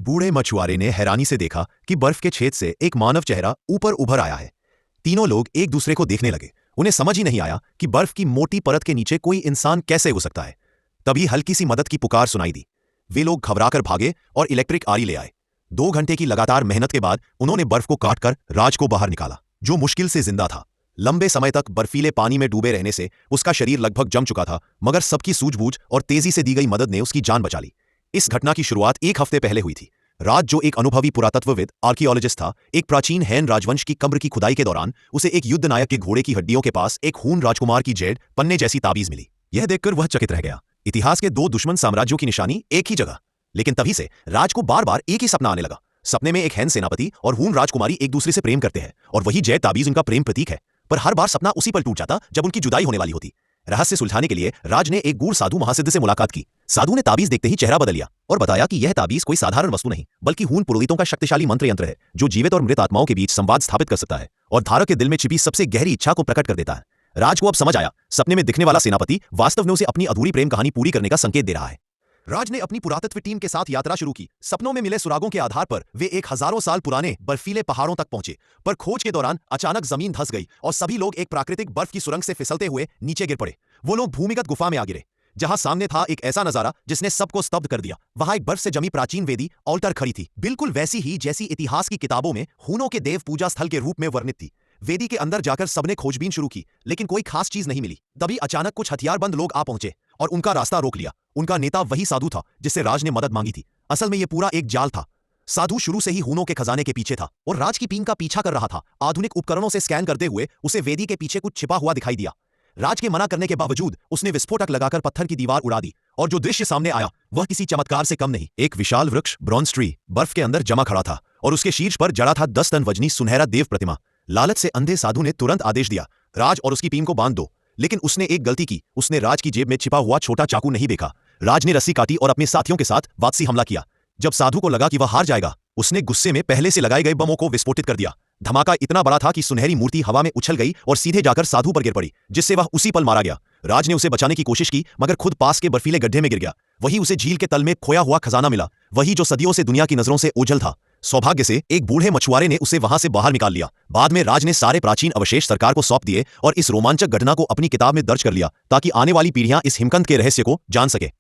बूढ़े मछुआरे ने हैरानी से देखा कि बर्फ के छेद से एक मानव चेहरा ऊपर उभर आया है। तीनों लोग एक दूसरे को देखने लगे। उन्हें समझ ही नहीं आया कि बर्फ की मोटी परत के नीचे कोई इंसान कैसे हो सकता है। तभी हल्की सी मदद की पुकार सुनाई दी। वे लोग घबराकर भागे और इलेक्ट्रिक आरी ले आए। 2 घंटे की लगातार मेहनत के बाद उन्होंने बर्फ को काटकर राज को बाहर निकाला, जो मुश्किल से जिंदा था। लंबे समय तक बर्फीले पानी में डूबे रहने से उसका शरीर लगभग जम चुका था, मगर सबकी सूझबूझ और तेजी से दी गई मदद ने उसकी जान बचा ली। इस घटना की शुरुआत 1 हफ्ते पहले हुई थी। राज, जो एक अनुभवी पुरातत्वविद आर्कियोलॉजिस्ट था, एक प्राचीन हैन राजवंश की कब्र की खुदाई के दौरान उसे एक युद्ध नायक के घोड़े की हड्डियों के पास एक खून राजकुमार की जेड पन्ने जैसी ताबीज मिली। यह देखकर वह चकित रह गया। इतिहास के 2 दुश्मन साम्राज्यों की निशानी एक ही जगह। लेकिन तभी से राज को बार बार एक ही सपना आने लगा। सपने में एक हैन सेनापति और हून राजकुमारी एक दूसरे से प्रेम करते हैं और वही जेड ताबीज उनका प्रेम प्रतीक है। पर हर बार सपना उसी पल टूट जाता जब उनकी जुदाई होने वाली होती। रहस्य सुलझाने के लिए राज ने एक गूढ़ साधु महासिद्ध से मुलाकात की। साधु ने ताबीज देखते ही चेहरा बदल लिया और बताया कि यह ताबीज कोई साधारण वस्तु नहीं, बल्कि हून पुरोहितों का शक्तिशाली मंत्र यंत्र है, जो जीवित और मृत आत्माओं के बीच संवाद स्थापित कर सकता है और धारक के दिल में छिपी सबसे गहरी इच्छा को प्रकट कर देता है। राज को अब समझ आया, सपने में दिखने वाला सेनापति वास्तव में उसे अपनी अधूरी प्रेम कहानी पूरी करने का संकेत दे रहा है। राज ने अपनी पुरातत्व टीम के साथ यात्रा शुरू की। सपनों में मिले सुरागों के आधार पर वे एक हजारों साल पुराने बर्फीले पहाड़ों तक पहुंचे। पर खोज के दौरान अचानक जमीन धंस गई और सभी लोग एक प्राकृतिक बर्फ की सुरंग से फिसलते हुए नीचे गिर पड़े। वो लोग भूमिगत गुफा में आ गिरे, जहां सामने था एक ऐसा नजारा जिसने सबको स्तब्ध कर दिया। वहां एक बर्फ से जमी प्राचीन वेदी ऑल्टर खड़ी थी, बिल्कुल वैसी ही जैसी इतिहास की किताबों में हूनों के देव पूजा स्थल के रूप में वर्णित थी। वेदी के अंदर जाकर सबने खोजबीन शुरू की, लेकिन कोई खास चीज नहीं मिली। तभी अचानक कुछ हथियारबंद लोग आ पहुंचे और उनका रास्ता रोक लिया। उनका नेता वही साधु था जिससे राज ने मदद मांगी थी। असल में यह पूरा एक जाल था। साधु शुरू से ही हूनों के खजाने के पीछे था और राज की टीम का पीछा कर रहा था। आधुनिक उपकरणों से स्कैन करते हुए उसे वेदी के पीछे कुछ छिपा हुआ दिखाई दिया। राज के मना करने के बावजूद उसने विस्फोटक लगाकर पत्थर की दीवार उड़ा दी और जो दृश्य सामने आया वह किसी चमत्कार से कम नहीं। एक विशाल वृक्ष ब्रॉन्ज ट्री बर्फ के अंदर जमा खड़ा था और उसके शीर्ष पर जड़ा था 10 टन वजनी सुनहरा देव प्रतिमा। लालच से अंधे साधु ने तुरंत आदेश दिया, राज और उसकी टीम को बांध दो। लेकिन उसने एक गलती की, उसने राज की जेब में छिपा हुआ छोटा चाकू नहीं देखा। राज ने रस्सी काटी और अपने साथियों के साथ वापसी हमला किया। जब साधु को लगा कि वह हार जाएगा, उसने गुस्से में पहले से लगाए गए बमों को विस्फोटित कर दिया। धमाका इतना बड़ा था कि सुनहरी मूर्ति हवा में उछल गई और सीधे जाकर साधु पर गिर पड़ी, जिससे वह उसी पल मारा गया। राज ने उसे बचाने की कोशिश की, मगर खुद पास के बर्फीले गड्ढे में गिर गया। वही उसे झील के तल में खोया हुआ खजाना मिला, वही जो सदियों से दुनिया की नजरों से ओझल था। सौभाग्य से एक बूढ़े मछुआरे ने उसे वहां से बाहर निकाल लिया। बाद में राज ने सारे प्राचीन अवशेष सरकार को सौंप दिए और इस रोमांचक घटना को अपनी किताब में दर्ज कर लिया, ताकि आने वाली पीढ़ियां इस हिमकंद के रहस्य को जान सके।